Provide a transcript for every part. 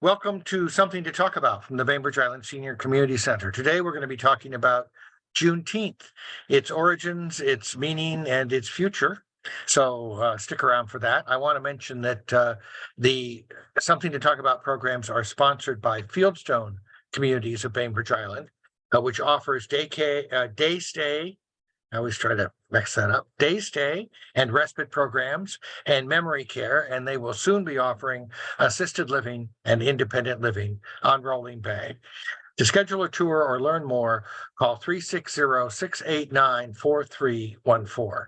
Welcome to Something to Talk About from the Bainbridge Island Senior Community Center. Today, we're going to be talking about Juneteenth, its origins, its meaning, and its future. So stick around for that. I want to mention that the Something to Talk About programs are sponsored by Fieldstone Communities of Bainbridge Island, which offers day stay. I always try to mix that up. Day stay and respite programs and memory care, and they will soon be offering assisted living and independent living on Rolling Bay. To schedule a tour or learn more, call 360-689-4314.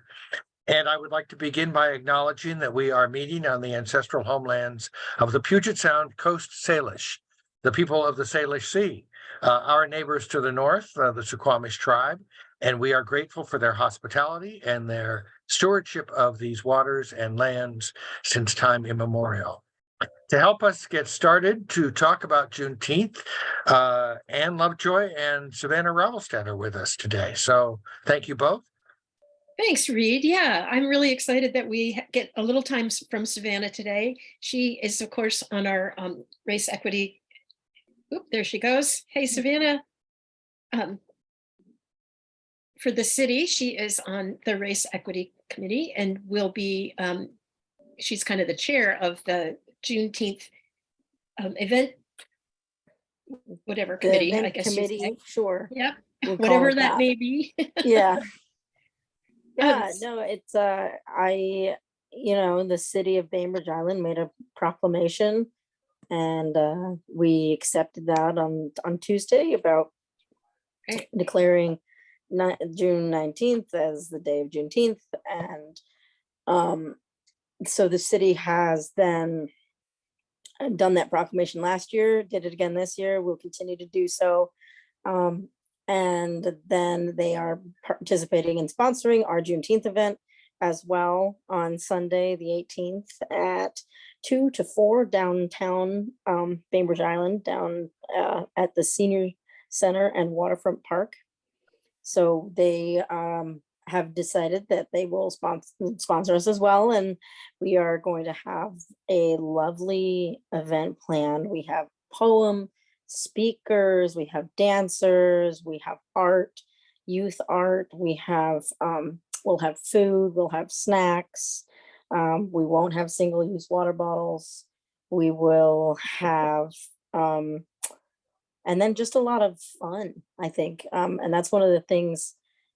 And I would like to begin by acknowledging that we are meeting on the ancestral homelands of the Puget Sound Coast Salish, the people of the Salish Sea, our neighbors to the north, the Suquamish tribe, and we are grateful for their hospitality and their stewardship of these waters and lands since time immemorial. To help us get started to talk about Juneteenth, Ann Lovejoy and Savannah Ravelstad are with us today. So thank you both. Thanks, Reed. Yeah, I'm really excited that we get a little time from Savannah today. She is, of course, on our race equity. Oop, there she goes. Hey, Savannah. For the city, she is on the race equity committee and will be, she's kind of the chair of the Juneteenth event, whatever committee, event I guess. committee, sure. Yep, We'll whatever that may be. Yeah. Yeah, no, it's the city of Bainbridge Island made a proclamation, and we accepted that on Tuesday about declaring June 19th as the day of Juneteenth. And so the city has then done that proclamation last year, did it again this year, will continue to do so. And then they are participating in sponsoring our Juneteenth event as well on Sunday, the 18th at 2 to 4 downtown Bainbridge Island, down at the Senior Center and Waterfront Park. So they have decided that they will sponsor us as well. And we are going to have a lovely event planned. We have poem speakers, we have dancers, we have art, youth art, we have we'll have food, we'll have snacks, we won't have single-use water bottles, we will have and then just a lot of fun, I think, and that's one of the things,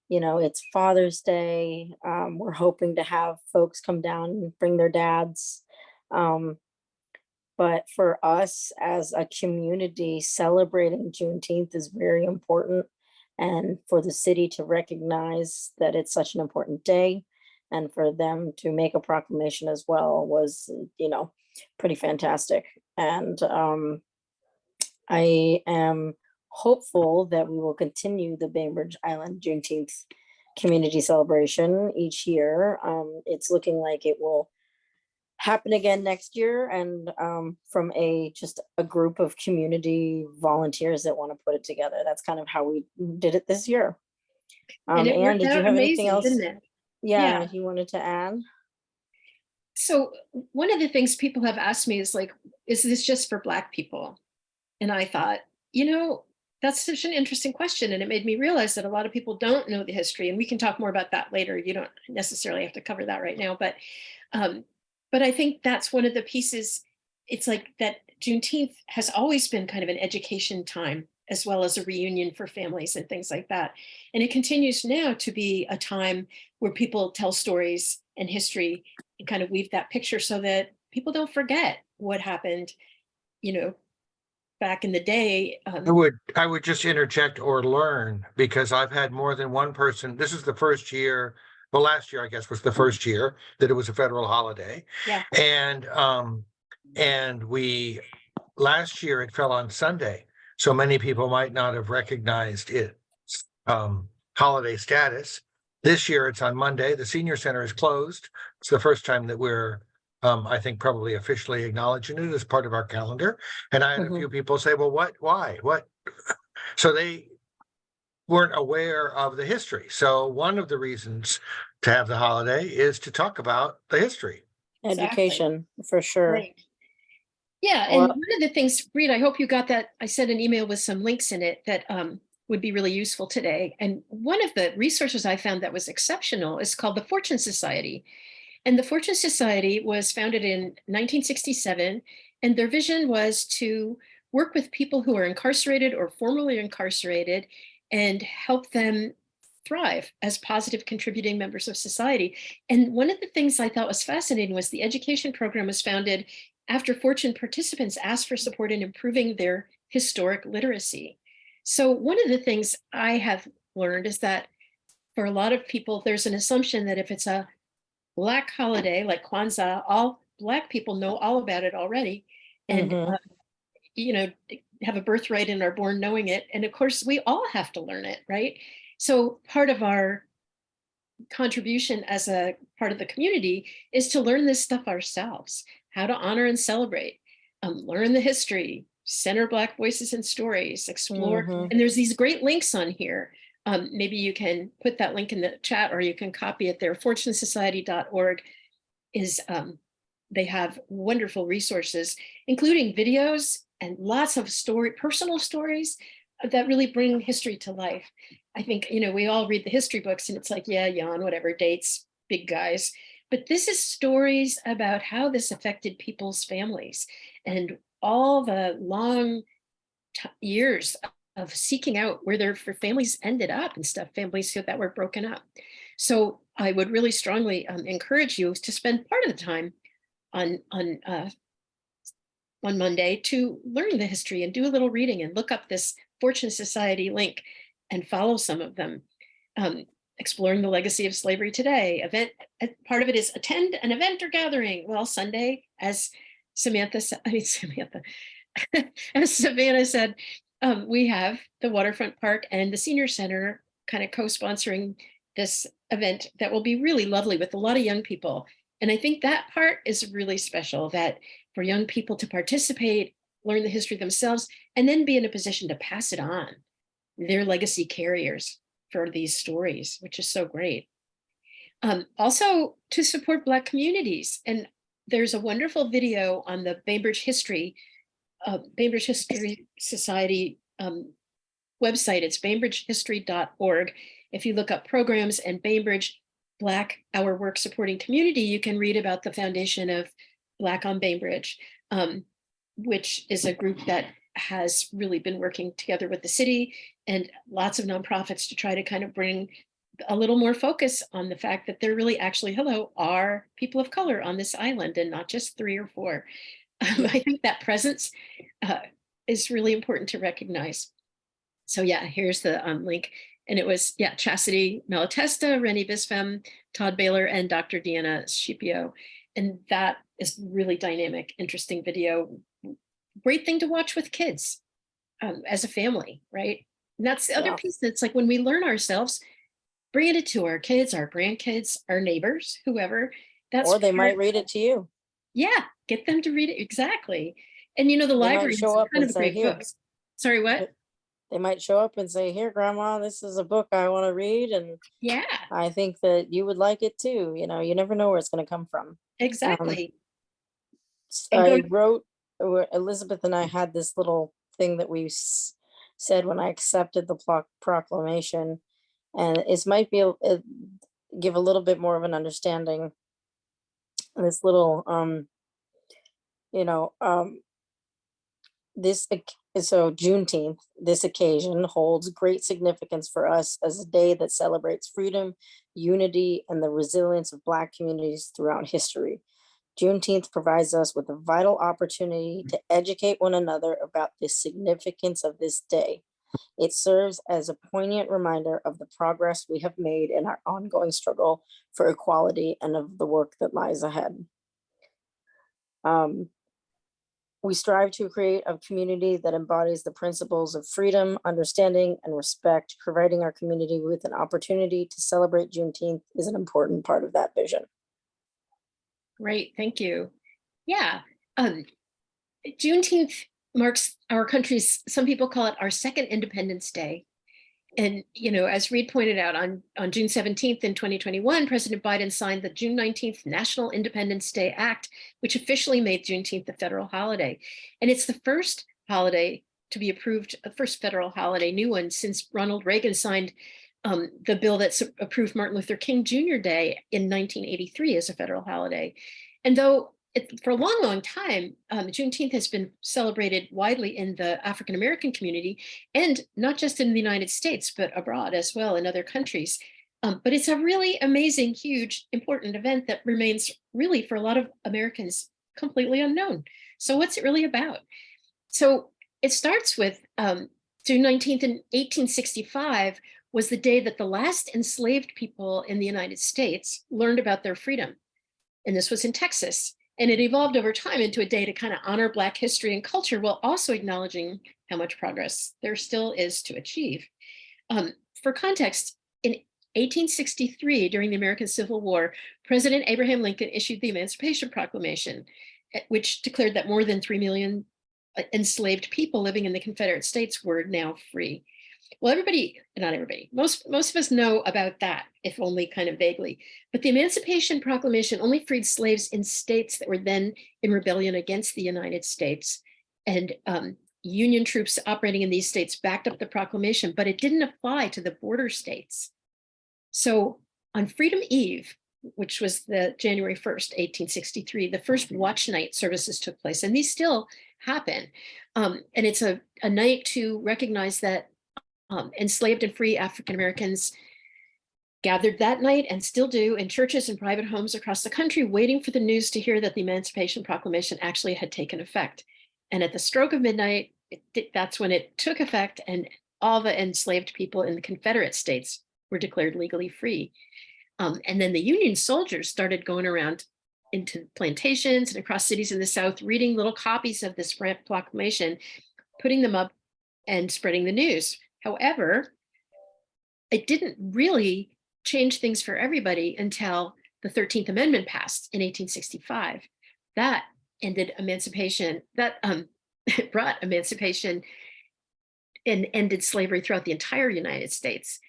it's Father's Day. We're hoping to have folks come down and bring their dads. But for us as a community, celebrating Juneteenth is very important. And for the city to recognize that it's such an important day and for them to make a proclamation as well was, pretty fantastic. And I am hopeful that we will continue the Bainbridge Island Juneteenth community celebration each year. It's looking like it will happen again next year, and from just a group of community volunteers that want to put it together. That's kind of how we did it this year. And Anne, did you have anything else? Didn't it? Yeah, you wanted to add? So one of the things people have asked me is like, is this just for Black people? And I thought, that's such an interesting question. And it made me realize that a lot of people don't know the history, and we can talk more about that later. You don't necessarily have to cover that right now, but I think that's one of the pieces. It's like that Juneteenth has always been kind of an education time as well as a reunion for families and things like that. And it continues now to be a time where people tell stories and history and kind of weave that picture so that people don't forget what happened, back in the day. I would just interject or learn, because I've had more than one person. This is the first year. Well, last year, I guess, was the first year that it was a federal holiday. Yeah. And last year it fell on Sunday. So many people might not have recognized its holiday status. This year it's on Monday. The senior center is closed. It's the first time that we're I think probably officially acknowledging it as part of our calendar. And I had a few people say, well, why? So they weren't aware of the history. So one of the reasons to have the holiday is to talk about the history. Education, for sure. Right. Yeah, and Well, one of the things, Reed, I hope you got that. I sent an email with some links in it that would be really useful today. And one of the resources I found that was exceptional is called the Fortune Society. And the Fortune Society was founded in 1967, and their vision was to work with people who are incarcerated or formerly incarcerated and help them thrive as positive contributing members of society. And one of the things I thought was fascinating was the education program was founded after Fortune participants asked for support in improving their historic literacy. So one of the things I have learned is that for a lot of people, there's an assumption that if it's a Black holiday like Kwanzaa, all Black people know all about it already, and mhm, you know, have a birthright and are born knowing it. And of course, we all have to learn it, right? So part of our contribution as a part of the community is to learn this stuff ourselves, how to honor and celebrate, learn the history, center Black voices and stories, explore. mhm. And there's these great links on here. Maybe you can put that link in the chat or you can copy it there. fortunesociety.org is, they have wonderful resources, including videos and lots of personal stories that really bring history to life. I think, we all read the history books and it's like, yeah, yawn, whatever, dates, big guys. But this is stories about how this affected people's families and all the long years of seeking out where their families ended up and stuff, families that were broken up. So I would really strongly encourage you to spend part of the time on Monday to learn the history and do a little reading and look up this Fortune Society link and follow some of them. Exploring the legacy of slavery today. Part of it is attend an event or gathering. Well, Sunday, as Samantha, as Savannah said, we have the Waterfront Park and the Senior Center kind of co-sponsoring this event that will be really lovely with a lot of young people. And I think that part is really special, that for young people to participate, learn the history themselves, and then be in a position to pass it on. They're legacy carriers for these stories, which is so great. Also to support Black communities. And there's a wonderful video on the Bainbridge History Society website. It's bainbridgehistory.org. If you look up programs and Bainbridge Black Our Work Supporting Community, you can read about the foundation of Black on Bainbridge, which is a group that has really been working together with the city and lots of nonprofits to try to kind of bring a little more focus on the fact that there really actually, are people of color on this island and not just 3 or 4. I think that presence is really important to recognize. So yeah, here's the link. And it was, Chastity Malatesta, Rennie Bisfem, Todd Baylor, and Dr. Deanna Scipio. And that is really dynamic, interesting video. Great thing to watch with kids as a family, right? And that's the other piece that's like when we learn ourselves, bringing it to our kids, our grandkids, our neighbors, whoever. Or they might read it to you. Yeah, get them to read it. Exactly. And the They library might show has up kind and of say, great "Here." books. Sorry, what? They might show up and say, "Here, Grandma, this is a book I want to read, and Yeah, I think that you would like it too." You never know where it's going to come from. exactly. And I going, wrote, Elizabeth and I had this little thing that we said when I accepted the proclamation, and it might be give a little bit more of an understanding. This little, you know, this so Juneteenth, this occasion holds great significance for us as a day that celebrates freedom, unity, and the resilience of Black communities throughout history. Juneteenth provides us with a vital opportunity to educate one another about the significance of this day. It serves as a poignant reminder of the progress we have made in our ongoing struggle for equality and of the work that lies ahead. We strive to create a community that embodies the principles of freedom, understanding, and respect. Providing our community with an opportunity to celebrate Juneteenth is an important part of that vision. great, thank you. Yeah, Juneteenth marks our country's, some people call it our second Independence Day. And, as Reed pointed out, on June 17th in 2021, President Biden signed the June 19th National Independence Day Act, which officially made Juneteenth a federal holiday. And it's the first holiday to be approved, the first federal holiday, new one, since Ronald Reagan signed the bill that approved Martin Luther King Jr. Day in 1983 as a federal holiday. And though for a long, long time, Juneteenth has been celebrated widely in the African-American community, and not just in the United States, but abroad as well in other countries. But it's a really amazing, huge, important event that remains really for a lot of Americans completely unknown. So what's it really about? So it starts with June 19th in 1865 was the day that the last enslaved people in the United States learned about their freedom. And this was in Texas. And it evolved over time into a day to kind of honor Black history and culture while also acknowledging how much progress there still is to achieve. For context, in 1863, during the American Civil War, President Abraham Lincoln issued the Emancipation Proclamation, which declared that more than 3 million enslaved people living in the Confederate States were now free. Well, not everybody, most of us know about that, if only kind of vaguely. But the Emancipation Proclamation only freed slaves in states that were then in rebellion against the United States. And Union troops operating in these states backed up the proclamation, but it didn't apply to the border states. So on Freedom Eve, which was the January 1st, 1863, the first watch night services took place, and these still happen. And it's a night to recognize that enslaved and free African-Americans gathered that night and still do in churches and private homes across the country, waiting for the news to hear that the Emancipation Proclamation actually had taken effect. And at the stroke of midnight, that's when it took effect, and all the enslaved people in the Confederate States were declared legally free. And then the Union soldiers started going around into plantations and across cities in the South, reading little copies of this proclamation, putting them up and spreading the news. However, it didn't really change things for everybody until the 13th Amendment passed in 1865. That ended emancipation, that brought emancipation and ended slavery throughout the entire United States.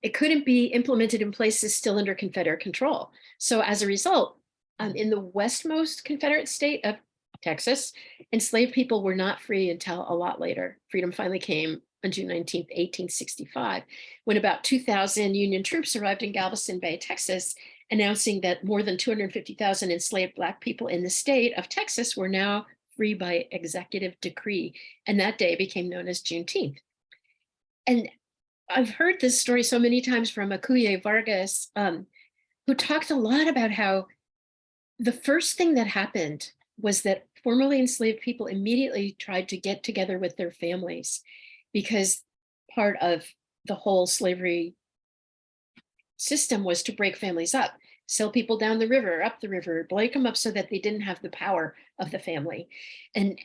It couldn't be implemented in places still under Confederate control. So as a result, in the westmost Confederate state of Texas, enslaved people were not free until a lot later. Freedom finally came on June 19th, 1865, when about 2,000 Union troops arrived in Galveston Bay, Texas, announcing that more than 250,000 enslaved Black people in the state of Texas were now free by executive decree. And that day became known as Juneteenth. And I've heard this story so many times from Akuye Vargas, who talked a lot about how the first thing that happened was that formerly enslaved people immediately tried to get together with their families, because part of the whole slavery system was to break families up, sell people down the river, up the river, break them up so that they didn't have the power of the family. And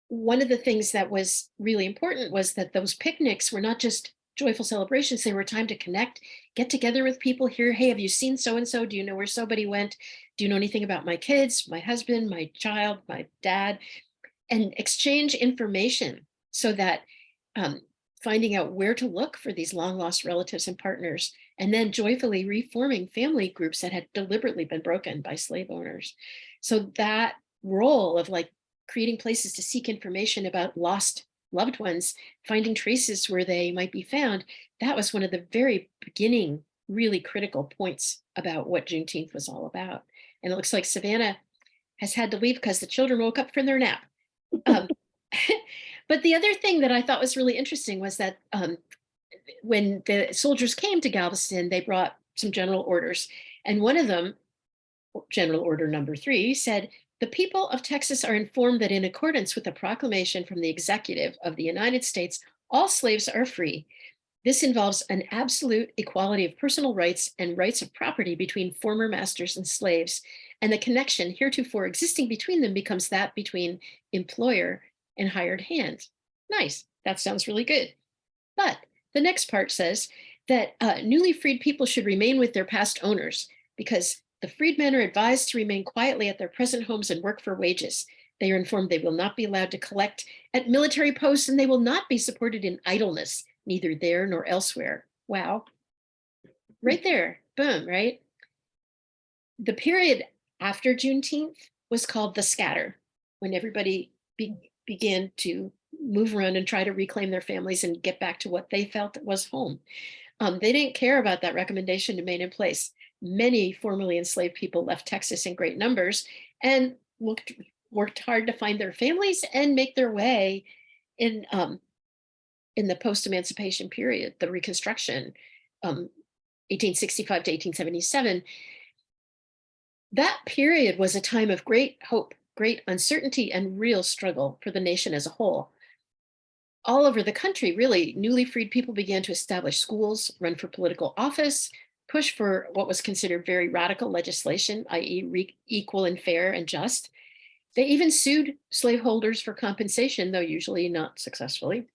one of the things that was really important was that those picnics were not just joyful celebrations, they were time to connect, get together with people, hear, hey, have you seen so-and-so? Do you know where somebody went? Do you know anything about my kids, my husband, my child, my dad? And exchange information so that finding out where to look for these long lost relatives and partners, and then joyfully reforming family groups that had deliberately been broken by slave owners. So that role of like creating places to seek information about lost loved ones, finding traces where they might be found, that was one of the very beginning, really critical points about what Juneteenth was all about. And it looks like Savannah has had to leave because the children woke up from their nap. But the other thing that I thought was really interesting was that when the soldiers came to Galveston, they brought some general orders. And one of them, General Order Number 3, said, the people of Texas are informed that in accordance with the proclamation from the executive of the United States, all slaves are free. This involves an absolute equality of personal rights and rights of property between former masters and slaves. And the connection heretofore existing between them becomes that between employer and hired hand. Nice, that sounds really good. But the next part says that newly freed people should remain with their past owners because the freedmen are advised to remain quietly at their present homes and work for wages. They are informed they will not be allowed to collect at military posts and they will not be supported in idleness, neither there nor elsewhere. Wow. Right there. Boom, right? The period after Juneteenth was called the scatter, when everybody began to move around and try to reclaim their families and get back to what they felt was home. They didn't care about that recommendation to remain in place. Many formerly enslaved people left Texas in great numbers and worked hard to find their families and make their way in in the post-emancipation period, the Reconstruction, 1865 to 1877. That period was a time of great hope, great uncertainty, and real struggle for the nation as a whole. All over the country, really, newly freed people began to establish schools, run for political office, push for what was considered very radical legislation, i.e., equal and fair and just. They even sued slaveholders for compensation, though usually not successfully.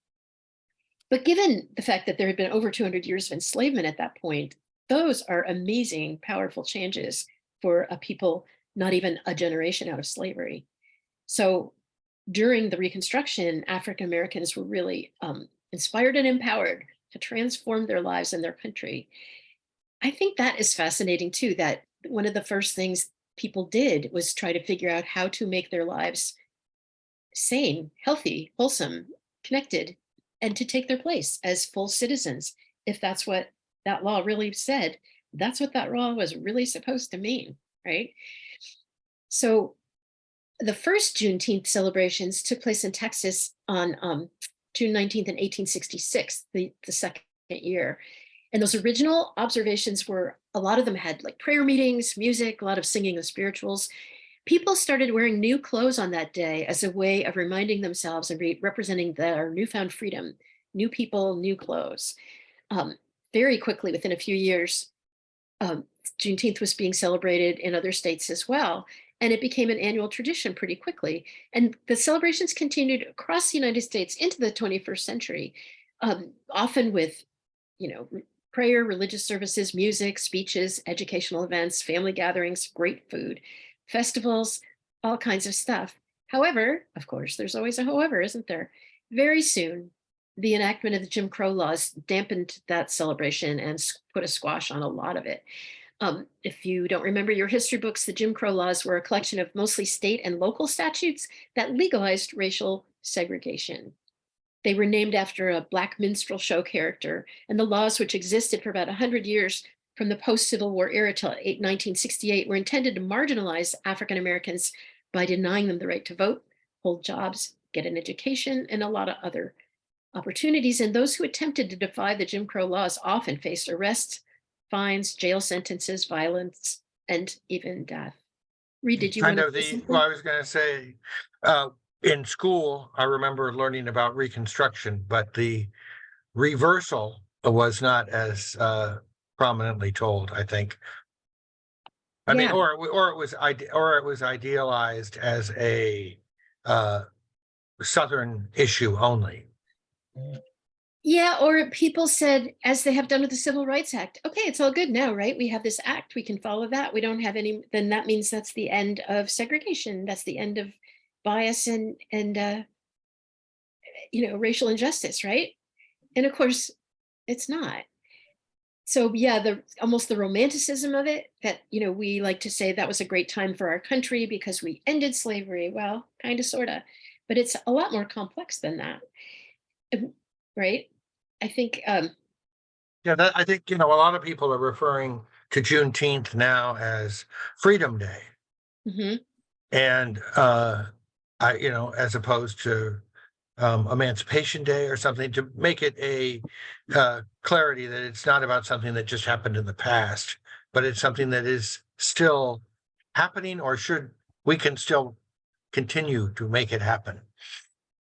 But given the fact that there had been over 200 years of enslavement at that point, those are amazing, powerful changes for a people not even a generation out of slavery. So during the Reconstruction, African Americans were really inspired and empowered to transform their lives and their country. I think that is fascinating too, that one of the first things people did was try to figure out how to make their lives sane, healthy, wholesome, connected, and to take their place as full citizens. If that's what that law really said, that's what that law was really supposed to mean, right? So the first Juneteenth celebrations took place in Texas on June 19th in 1866, the second year. And those original observations were, a lot of them had like prayer meetings, music, a lot of singing of spirituals. People started wearing new clothes on that day as a way of reminding themselves and representing their newfound freedom, new people, new clothes. Um, Very quickly, within a few years, Juneteenth was being celebrated in other states as well. And it became an annual tradition pretty quickly. And the celebrations continued across the United States into the 21st century, often with, prayer, religious services, music, speeches, educational events, family gatherings, great food, festivals, all kinds of stuff. However, of course, there's always a however, isn't there? Very soon, the enactment of the Jim Crow laws dampened that celebration and put a squash on a lot of it. If you don't remember your history books, the Jim Crow laws were a collection of mostly state and local statutes that legalized racial segregation. They were named after a Black minstrel show character, and the laws, which existed for about 100 years from the post-Civil War era till 1968, were intended to marginalize African Americans by denying them the right to vote, hold jobs, get an education, and a lot of other opportunities. And those who attempted to defy the Jim Crow laws often faced arrests, fines, jail sentences, violence, and even death. Reed, did you Kind want of to say something? well, I was going to say, in school, I remember learning about Reconstruction, but the reversal was not as prominently told, I think. I mean, Yeah. or it was idealized as a uh, Southern issue only. Yeah, or people said, as they have done with the Civil Rights Act, okay, it's all good now, right? We have this act, we can follow that. We don't have any, then that means that's the end of segregation. That's the end of bias and racial injustice, right? And of course, it's not. So yeah, the almost the romanticism of it, that we like to say that was a great time for our country because we ended slavery. Well, kind of, sort of, but it's a lot more complex than that, right? I think Yeah, I think, a lot of people are referring to Juneteenth now as Freedom Day. mhm. And as opposed to Emancipation Day or something, to make it a clarity that it's not about something that just happened in the past, but it's something that is still happening, or we can still continue to make it happen.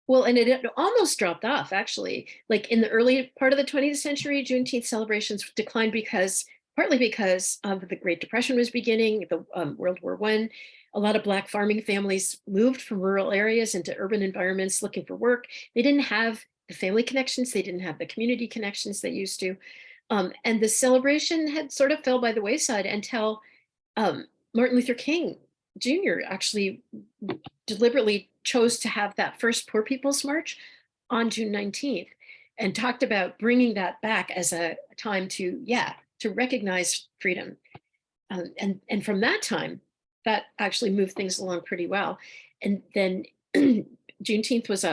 Well, and it almost dropped off, actually. Like in the early part of the 20th century, Juneteenth celebrations declined partly because the Great Depression was beginning, the World War I. A lot of Black farming families moved from rural areas into urban environments looking for work. They didn't have the family connections, they didn't have the community connections they used to. And the celebration had sort of fell by the wayside until Martin Luther King Jr. actually deliberately chose to have that first Poor People's March on June 19th. and talked about bringing that back as a time to, yeah, to recognize freedom. And from that time, that actually moved things along pretty well. And then Juneteenth was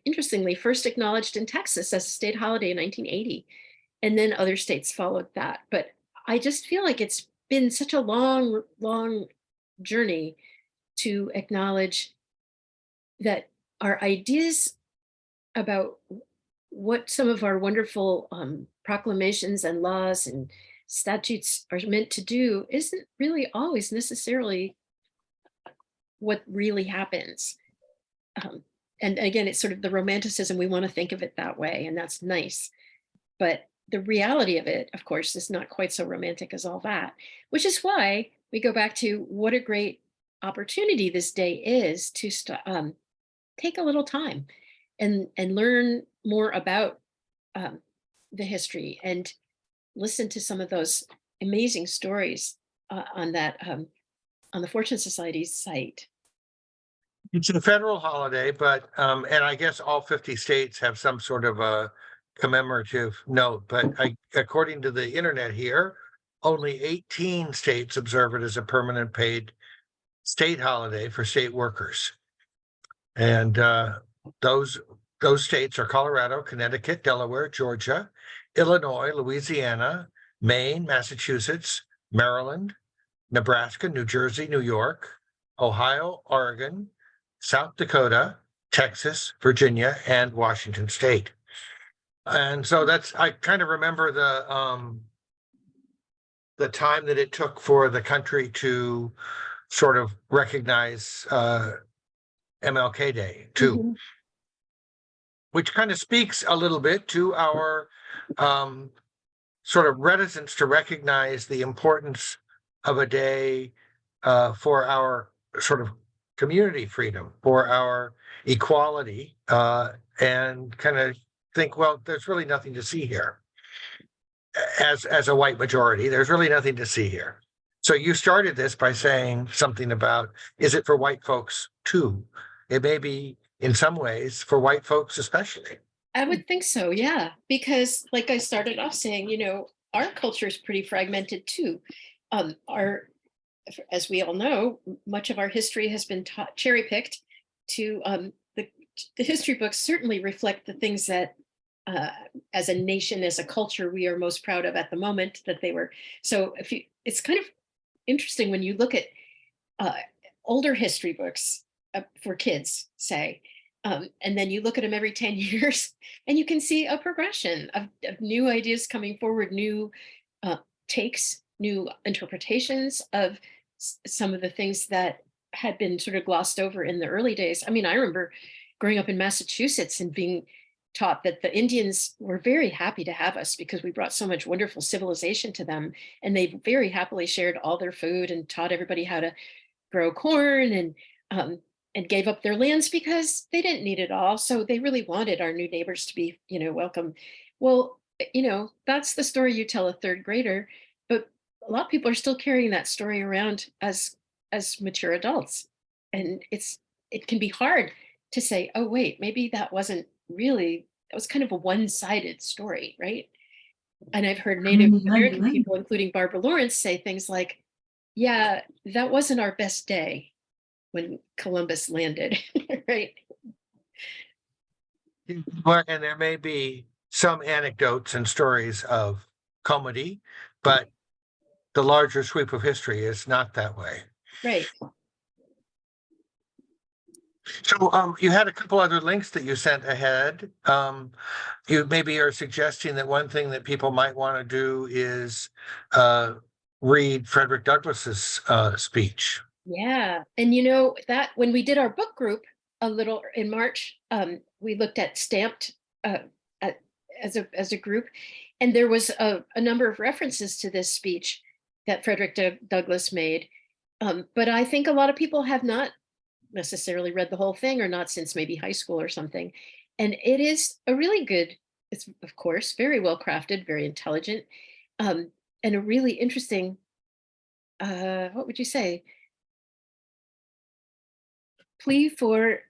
interestingly first acknowledged in Texas as a state holiday in 1980, and then other states followed that. But I just feel like it's been such a long, long journey to acknowledge that our ideas about what some of our wonderful proclamations and laws and statutes are meant to do isn't really always necessarily what really happens. Um, and again, it's sort of the romanticism. We want to think of it that way, and that's nice. But the reality of it, of course, is not quite so romantic as all that, which is why we go back to what a great opportunity this day is to take a little time and learn more about um, the history and listen to some of those amazing stories on that on the Fortune Society's site. It's a federal holiday, but, and I guess all 50 states have some sort of a commemorative note, but according to the internet here, only 18 states observe it as a permanent paid state holiday for state workers. And those states are Colorado, Connecticut, Delaware, Georgia, Illinois, Louisiana, Maine, Massachusetts, Maryland, Nebraska, New Jersey, New York, Ohio, Oregon, South Dakota, Texas, Virginia, and Washington State. And so I kind of remember the time that it took for the country to sort of recognize MLK Day too, Mhm. which kind of speaks a little bit to our sort of reticence to recognize the importance of a day for our sort of community freedom, for our equality, and kind of think, well, there's really nothing to see here. As a white majority, there's really nothing to see here. So you started this by saying something about, is it for white folks too? It may be in some ways for white folks especially. I would think so, yeah, because like I started off saying, our culture is pretty fragmented too. Our, as we all know, much of our history has been cherry picked to the history books certainly reflect the things that uh, as a nation, as a culture, we are most proud of at the moment that they were. So it's kind of interesting when you look at uh, older history books for kids, say, and then you look at them every 10 years and you can see a progression of new ideas coming forward, new uh, takes, new interpretations of some of the things that had been sort of glossed over in the early days. I mean, I remember growing up in Massachusetts and being taught that the Indians were very happy to have us because we brought so much wonderful civilization to them. And they very happily shared all their food and taught everybody how to grow corn um, and gave up their lands because they didn't need it all. So they really wanted our new neighbors to be, welcome. Well, that's the story you tell a third grader, but a lot of people are still carrying that story around as mature adults. And it can be hard to say, oh, wait, maybe that wasn't really, that was kind of a one-sided story, right? And I've heard Native American people, including Barbara Lawrence, say things like, yeah, that wasn't our best day when Columbus landed, right? Well, and there may be some anecdotes and stories of comedy, but the larger sweep of history is not that way. Right. So you had a couple other links that you sent ahead. You maybe are suggesting that one thing that people might want to do is read Frederick Douglass's speech. Yeah. And that when we did our book group a little in March, we looked at Stamped uh, at, as a group, and there was a number of references to this speech that Frederick Douglass made. But I think a lot of people have not necessarily read the whole thing or not since maybe high school or something. And it is a really good, it's of course very well crafted, very intelligent, and a really interesting, what would you say, plea for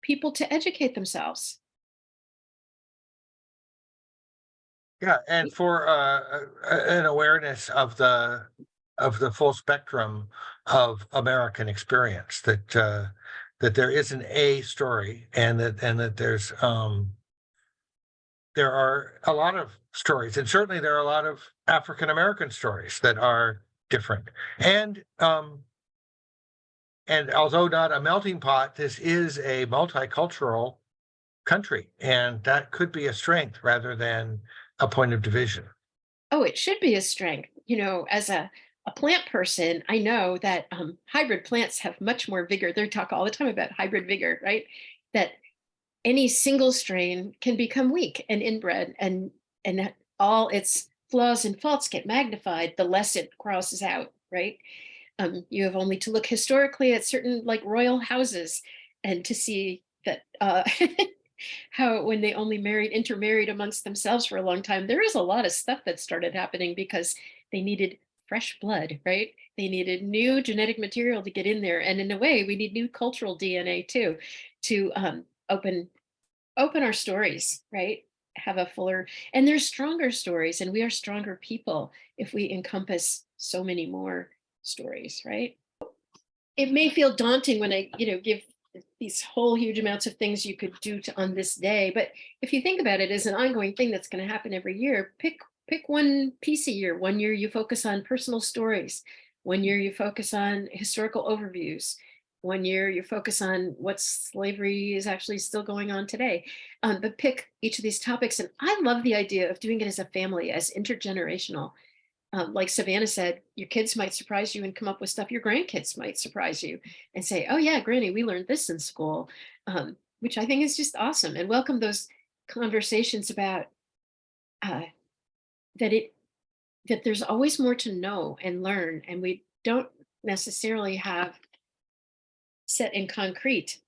people to educate themselves Yeah, and for an awareness of the full spectrum of American experience, that there isn't a story, and that there are a lot of stories, and certainly there are a lot of African American stories that are different. And although not a melting pot, this is a multicultural country, and that could be a strength rather than a point of division. Oh, it should be a strength. As a plant person, I know that hybrid plants have much more vigor. They talk all the time about hybrid vigor, right? That any single strain can become weak and inbred, and that all its flaws and faults get magnified the less it crosses out, right? You have only to look historically at certain like royal houses and to see that how when they only intermarried amongst themselves for a long time, there is a lot of stuff that started happening because they needed fresh blood, right? They needed new genetic material to get in there. And in a way, we need new cultural DNA too, to open our stories, right? Have a fuller, and there's stronger stories, and we are stronger people if we encompass so many more stories, right? It may feel daunting when I, give these whole huge amounts of things you could do on this day, but if you think about it as an ongoing thing that's going to happen every year, pick one piece a year. One year you focus on personal stories. One year you focus on historical overviews. One year you focus on what slavery is actually still going on today. But pick each of these topics. And I love the idea of doing it as a family, as intergenerational. Like Savannah said, your kids might surprise you and come up with stuff. Your grandkids might surprise you and say, "Oh yeah, Granny, we learned this in school," which I think is just awesome. And welcome those conversations about uh, that it that there's always more to know and learn, and we don't necessarily have set in concrete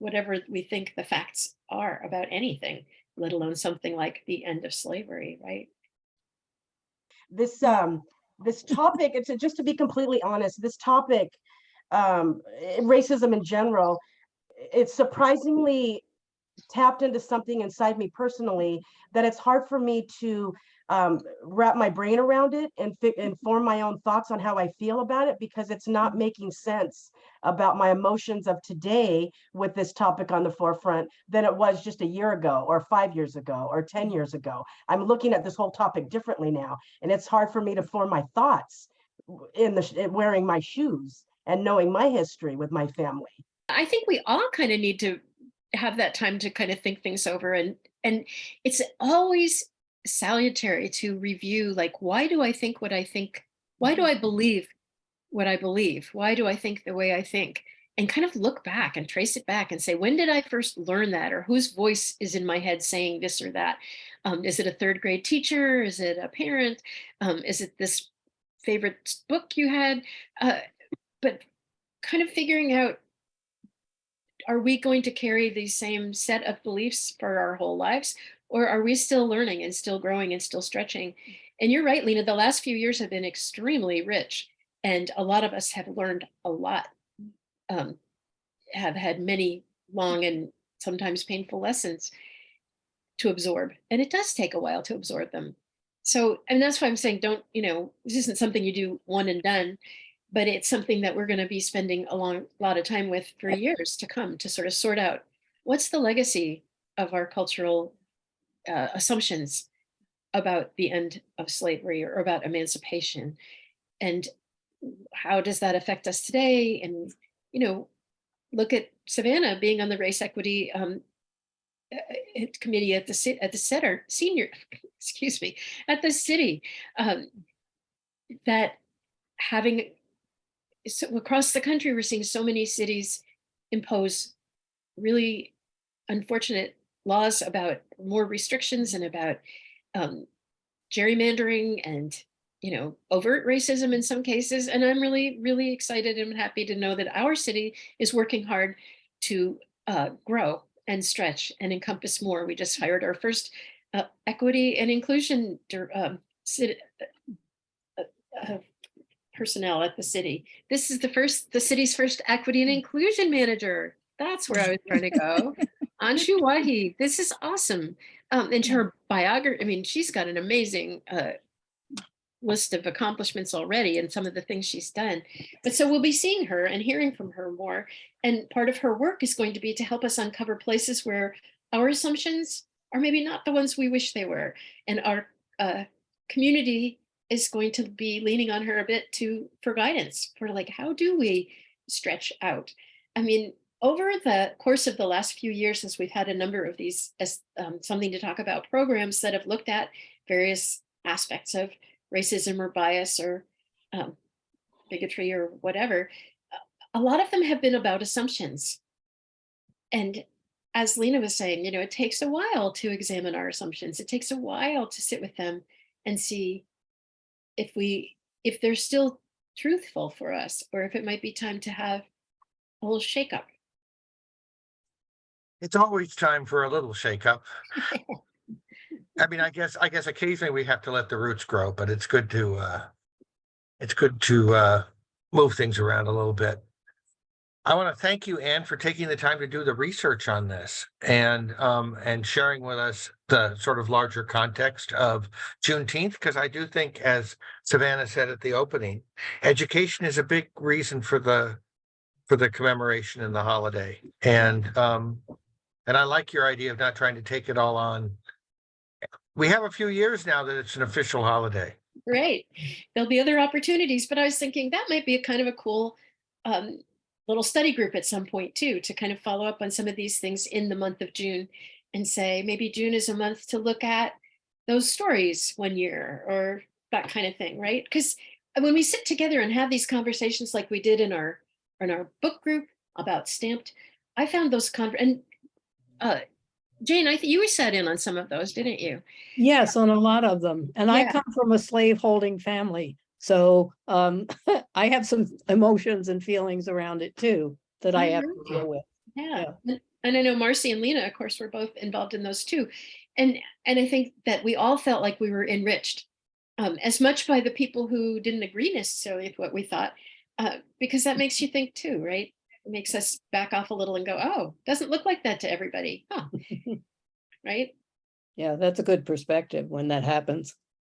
whatever we think the facts are about anything, let alone something like the end of slavery, right? This topic, just to be completely honest, this topic, racism in general, it's surprisingly tapped into something inside me personally that it's hard for me to wrap my brain around it and form my own thoughts on how I feel about it, because it's not making sense about my emotions of today with this topic on the forefront than it was just a year ago or 5 years ago or 10 years ago. I'm looking at this whole topic differently now, and it's hard for me to form my thoughts wearing my shoes and knowing my history with my family. I think we all kind of need to have that time to kind of think things over, and it's always salutary to review, like, why do I think what I think? Why do I believe what I believe? Why do I think the way I think? And kind of look back and trace it back and say, when did I first learn that? Or whose voice is in my head saying this or that? Is it a third grade teacher? Is it a parent? Is it this favorite book you had? But kind of figuring out, are we going to carry the same set of beliefs for our whole lives? Or are we still learning and still growing and still stretching? And you're right, Lena, the last few years have been extremely rich. And a lot of us have learned a lot, um, have had many long and sometimes painful lessons to absorb. And it does take a while to absorb them. So, and that's why I'm saying, this isn't something you do one and done, but it's something that we're going to be spending a lot of time with for years to come, to sort of sort out what's the legacy of our cultural assumptions about the end of slavery or about emancipation, and how does that affect us today? And look at Savannah being on the race equity committee at the center senior excuse me, at the city, um, that having, so across the country we're seeing so many cities impose really unfortunate laws about more restrictions and about um, gerrymandering and overt racism in some cases. And I'm really, really excited and happy to know that our city is working hard to grow and stretch and encompass more. We just hired our first equity and inclusion personnel at the city. This is the city's first equity and inclusion manager. That's where I was trying to go. Anshu Wahi, this is awesome. into her biography. I mean, she's got an amazing list of accomplishments already and some of the things she's done. But so we'll be seeing her and hearing from her more. And part of her work is going to be to help us uncover places where our assumptions are maybe not the ones we wish they were. And our community is going to be leaning on her a bit for guidance for like, how do we stretch out? I mean, over the course of the last few years, as we've had a number of these as something to talk about programs that have looked at various aspects of racism or bias or bigotry or whatever, a lot of them have been about assumptions. And as Lena was saying, it takes a while to examine our assumptions. It takes a while to sit with them and see if they're still truthful for us, or if it might be time to have a little shakeup. It's always time for a little shakeup. I mean, I guess occasionally we have to let the roots grow, but it's good to move things around a little bit. I want to thank you, Anne, for taking the time to do the research on this and sharing with us the sort of larger context of Juneteenth, because I do think, as Savannah said at the opening, education is a big reason for the commemoration and the holiday. And I like your idea of not trying to take it all on. We have a few years now that it's an official holiday. Right. There'll be other opportunities, but I was thinking that might be a kind of a cool little study group at some point too, to kind of follow up on some of these things in the month of June and say, maybe June is a month to look at those stories one year or that kind of thing, right? Because when we sit together and have these conversations like we did in our book group about Stamped, I found those and Jane, I think you were sat in on some of those, didn't you? Yes, on a lot of them. And I Yeah. come from a slaveholding family. So I have some emotions and feelings around it too that I have to deal with. Yeah. And I know Marcy and Lena, of course, were both involved in those too. And I think that we all felt like we were enriched as much by the people who didn't agree necessarily with what we thought, because that makes you think too, right? It makes us back off a little and go, oh, doesn't look like that to everybody. Huh. Right? Yeah, that's a good perspective when that happens.